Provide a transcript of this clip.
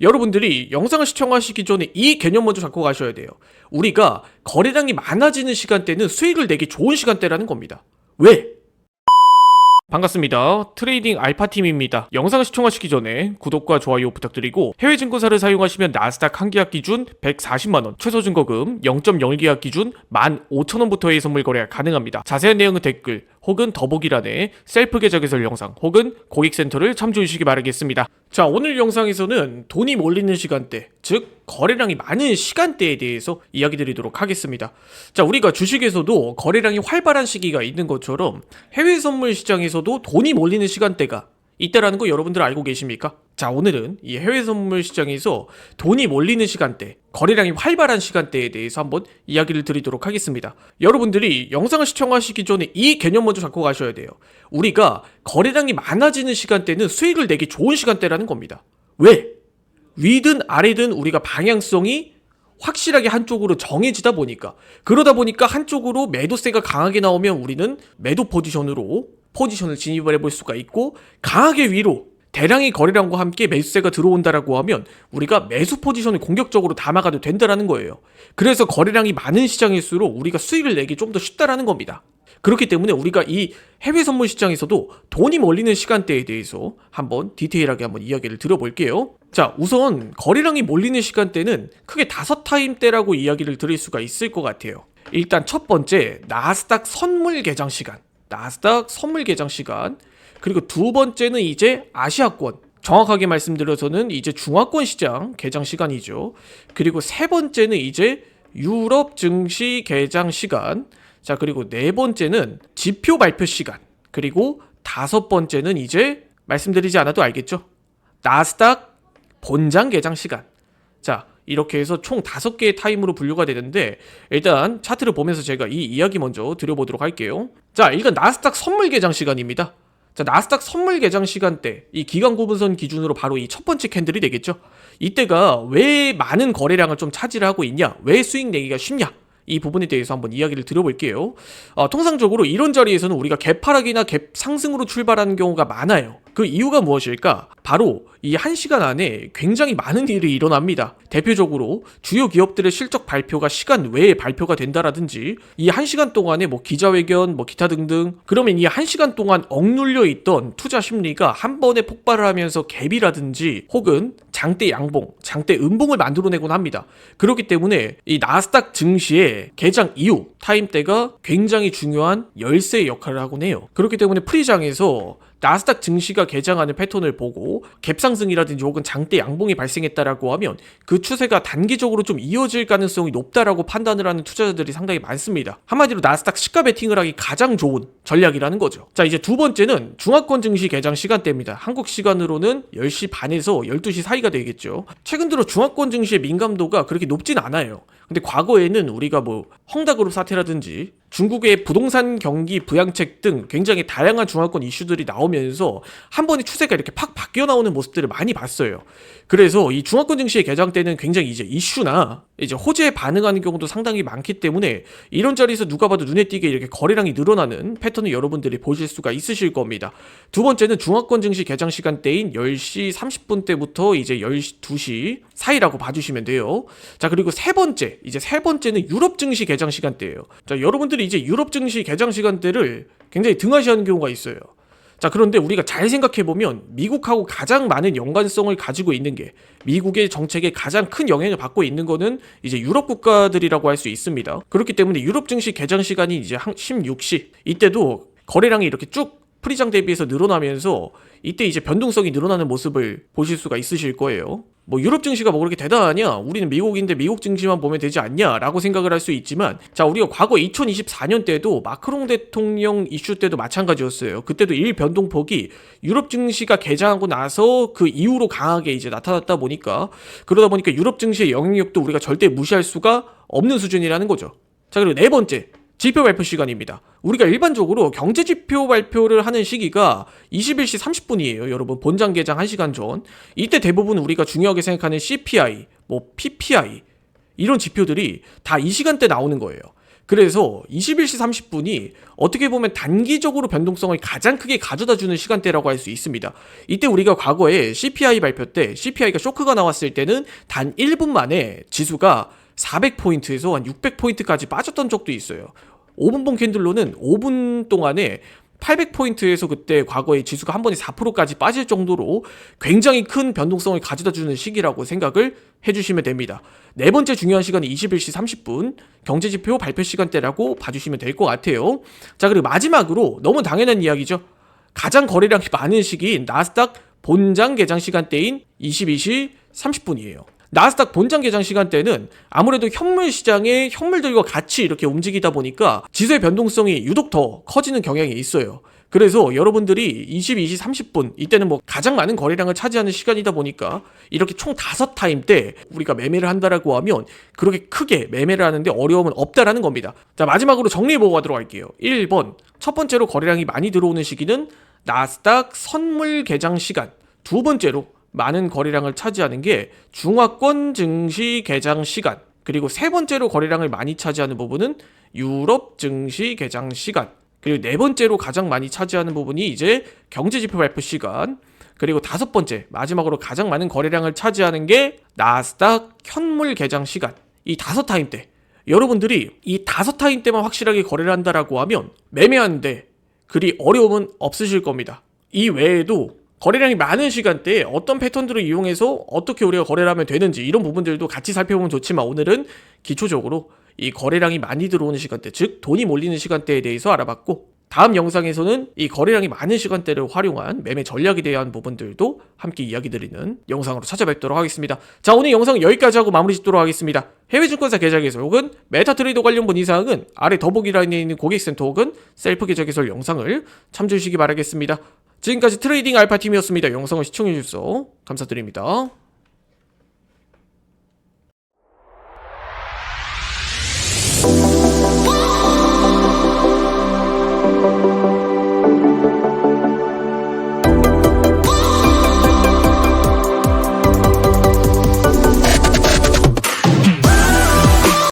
여러분들이 영상을 시청하시기 전에 이 개념 먼저 잡고 가셔야 돼요. 우리가 거래량이 많아지는 시간대는 수익을 내기 좋은 시간대라는 겁니다. 왜? 반갑습니다. 트레이딩 알파팀입니다. 영상을 시청하시기 전에 구독과 좋아요 부탁드리고 해외 증권사를 사용하시면 나스닥 한 계약 기준 140만원, 최소 증거금 0.01계약 기준 15,000원부터의 선물 거래가 가능합니다. 자세한 내용은 댓글 혹은 더보기란에 셀프 계좌 개설 영상 혹은 고객센터를 참조해 주시기 바라겠습니다. 자, 오늘 영상에서는 돈이 몰리는 시간대, 즉 거래량이 많은 시간대에 대해서 이야기 드리도록 하겠습니다. 자, 우리가 주식에서도 거래량이 활발한 시기가 있는 것처럼 해외 선물 시장에서도 돈이 몰리는 시간대가 있다라는 거 여러분들 알고 계십니까? 자, 오늘은 이 해외 선물 시장에서 돈이 몰리는 시간대, 거래량이 활발한 시간대에 대해서 한번 이야기를 드리도록 하겠습니다. 여러분들이 영상을 시청하시기 전에 이 개념 먼저 잡고 가셔야 돼요. 우리가 거래량이 많아지는 시간대는 수익을 내기 좋은 시간대라는 겁니다. 왜? 위든 아래든 우리가 방향성이 확실하게 한쪽으로 정해지다 보니까, 그러다 보니까 한쪽으로 매도세가 강하게 나오면 우리는 매도 포지션을 진입을 해볼 수가 있고, 강하게 위로 대량의 거래량과 함께 매수세가 들어온다라고 하면 우리가 매수 포지션을 공격적으로 담아가도 된다라는 거예요. 그래서 거래량이 많은 시장일수록 우리가 수익을 내기 좀 더 쉽다라는 겁니다. 그렇기 때문에 우리가 이 해외 선물 시장에서도 돈이 몰리는 시간대에 대해서 한번 디테일하게 한번 이야기를 들어볼게요. 자, 우선 거래량이 몰리는 시간대는 크게 5타임대라고 이야기를 드릴 수가 있을 것 같아요. 일단 첫 번째, 나스닥 선물 개장 시간. 그리고 두 번째는 이제 아시아권, 정확하게 말씀드려서는 이제 중화권 시장 개장 시간이죠. 그리고 세 번째는 이제 유럽 증시 개장 시간. 자, 그리고 네 번째는 지표 발표 시간. 그리고 다섯 번째는 이제 말씀드리지 않아도 알겠죠? 나스닥 본장 개장 시간. 자, 이렇게 해서 총 5개의 타임으로 분류가 되는데, 일단 차트를 보면서 제가 이 이야기 먼저 드려보도록 할게요. 자, 일단 나스닥 선물 개장 시간입니다. 자, 나스닥 선물 개장 시간대, 이 기간 구분선 기준으로 바로 이 첫 번째 캔들이 되겠죠. 이때가 왜 많은 거래량을 좀 차지를 하고 있냐, 왜 수익 내기가 쉽냐, 이 부분에 대해서 한번 이야기를 드려볼게요. 통상적으로 이런 자리에서는 우리가 갭하락이나 갭 상승으로 출발하는 경우가 많아요. 그 이유가 무엇일까? 바로 이 1시간 안에 굉장히 많은 일이 일어납니다. 대표적으로 주요 기업들의 실적 발표가 시간 외에 발표가 된다라든지, 이 1시간 동안에 기자회견, 기타 등등, 그러면 이 1시간 동안 억눌려 있던 투자 심리가 한 번에 폭발을 하면서 갭이라든지 혹은 장대 양봉, 장대 음봉을 만들어내곤 합니다. 그렇기 때문에 이 나스닥 증시의 개장 이후 타임대가 굉장히 중요한 열쇠의 역할을 하곤 해요. 그렇기 때문에 프리장에서 나스닥 증시가 개장하는 패턴을 보고 갭상승이라든지 혹은 장대 양봉이 발생했다라고 하면 그 추세가 단기적으로 좀 이어질 가능성이 높다라고 판단을 하는 투자자들이 상당히 많습니다. 한마디로 나스닥 시가 베팅을 하기 가장 좋은 전략이라는 거죠. 자, 이제 두 번째는 중화권 증시 개장 시간대입니다. 한국 시간으로는 10시 반에서 12시 사이가 되겠죠. 최근 들어 중화권 증시의 민감도가 그렇게 높진 않아요. 근데 과거에는 우리가 헝다그룹 사태라든지 중국의 부동산 경기 부양책 등 굉장히 다양한 중화권 이슈들이 나오면서 한 번에 추세가 이렇게 팍 바뀌어 나오는 모습들을 많이 봤어요. 그래서 이 중화권 증시의 개장 때는 굉장히 이제 이슈나 이제 호재에 반응하는 경우도 상당히 많기 때문에 이런 자리에서 누가 봐도 눈에 띄게 이렇게 거래량이 늘어나는 패턴을 여러분들이 보실 수가 있으실 겁니다. 두 번째는 중화권 증시 개장 시간대인 10시 30분대부터 이제 2시 사이라고 봐주시면 돼요. 자, 그리고 세 번째는 유럽 증시 개장 시간대예요. 자, 여러분들이 이제 유럽 증시 개장 시간대를 굉장히 등한시하는 경우가 있어요. 자, 그런데 우리가 잘 생각해보면 미국하고 가장 많은 연관성을 가지고 있는 게, 미국의 정책에 가장 큰 영향을 받고 있는 거는 이제 유럽 국가들이라고 할 수 있습니다. 그렇기 때문에 유럽 증시 개장 시간이 이제 16시, 이때도 거래량이 이렇게 쭉 프리장 대비해서 늘어나면서 이때 이제 변동성이 늘어나는 모습을 보실 수가 있으실 거예요. 유럽 증시가 그렇게 대단하냐, 우리는 미국인데 미국 증시만 보면 되지 않냐 라고 생각을 할 수 있지만, 자, 우리가 과거 2024년 때도 마크롱 대통령 이슈 때도 마찬가지였어요. 그때도 일 변동폭이 유럽 증시가 개장하고 나서 그 이후로 강하게 이제 나타났다 보니까, 그러다 보니까 유럽 증시의 영향력도 우리가 절대 무시할 수가 없는 수준이라는 거죠. 자, 그리고 네 번째, 지표 발표 시간입니다. 우리가 일반적으로 경제지표 발표를 하는 시기가 21시 30분이에요. 여러분, 본장 개장 1시간 전. 이때 대부분 우리가 중요하게 생각하는 CPI, PPI 이런 지표들이 다 이 시간대 나오는 거예요. 그래서 21시 30분이 어떻게 보면 단기적으로 변동성을 가장 크게 가져다주는 시간대라고 할 수 있습니다. 이때 우리가 과거에 CPI 발표 때 CPI가 쇼크가 나왔을 때는 단 1분 만에 지수가 400포인트에서 한 600포인트까지 빠졌던 적도 있어요. 5분봉 캔들로는 5분 동안에 800포인트에서 그때 과거에 지수가 한 번에 4%까지 빠질 정도로 굉장히 큰 변동성을 가져다주는 시기라고 생각을 해주시면 됩니다. 네 번째 중요한 시간이 21시 30분 경제지표 발표 시간대라고 봐주시면 될 것 같아요. 자, 그리고 마지막으로 너무 당연한 이야기죠. 가장 거래량이 많은 시기인 나스닥 본장 개장 시간대인 22시 30분이에요. 나스닥 본장 개장 시간대는 아무래도 현물 시장의 현물들과 같이 이렇게 움직이다 보니까 지수의 변동성이 유독 더 커지는 경향이 있어요. 그래서 여러분들이 22시 30분 이때는 뭐 가장 많은 거래량을 차지하는 시간이다 보니까 이렇게 총 5타임 때 우리가 매매를 한다라고 하면 그렇게 크게 매매를 하는데 어려움은 없다라는 겁니다. 자, 마지막으로 정리해보고 가도록 할게요. 1번 첫 번째로 거래량이 많이 들어오는 시기는 나스닥 선물 개장 시간. 두 번째로 많은 거래량을 차지하는 게 중화권 증시 개장 시간. 그리고 세 번째로 거래량을 많이 차지하는 부분은 유럽 증시 개장 시간. 그리고 네 번째로 가장 많이 차지하는 부분이 이제 경제지표 발표 시간. 그리고 다섯 번째 마지막으로 가장 많은 거래량을 차지하는 게 나스닥 현물 개장 시간. 이 5타임 때 여러분들이 이 5타임 때만 확실하게 거래를 한다라고 하면 매매하는데 그리 어려움은 없으실 겁니다. 이 외에도 거래량이 많은 시간대에 어떤 패턴들을 이용해서 어떻게 우리가 거래를 하면 되는지 이런 부분들도 같이 살펴보면 좋지만 오늘은 기초적으로 이 거래량이 많이 들어오는 시간대, 즉 돈이 몰리는 시간대에 대해서 알아봤고 다음 영상에서는 이 거래량이 많은 시간대를 활용한 매매 전략에 대한 부분들도 함께 이야기 드리는 영상으로 찾아뵙도록 하겠습니다. 자, 오늘 영상은 여기까지 하고 마무리 짓도록 하겠습니다. 해외증권사 계좌 개설 혹은 메타트레이더 관련 문의사항은 아래 더보기 라인에 있는 고객센터 혹은 셀프 계좌 개설 영상을 참조해 주시기 바라겠습니다. 지금까지 트레이딩 알파팀이었습니다. 영상을 시청해주셔서 감사드립니다.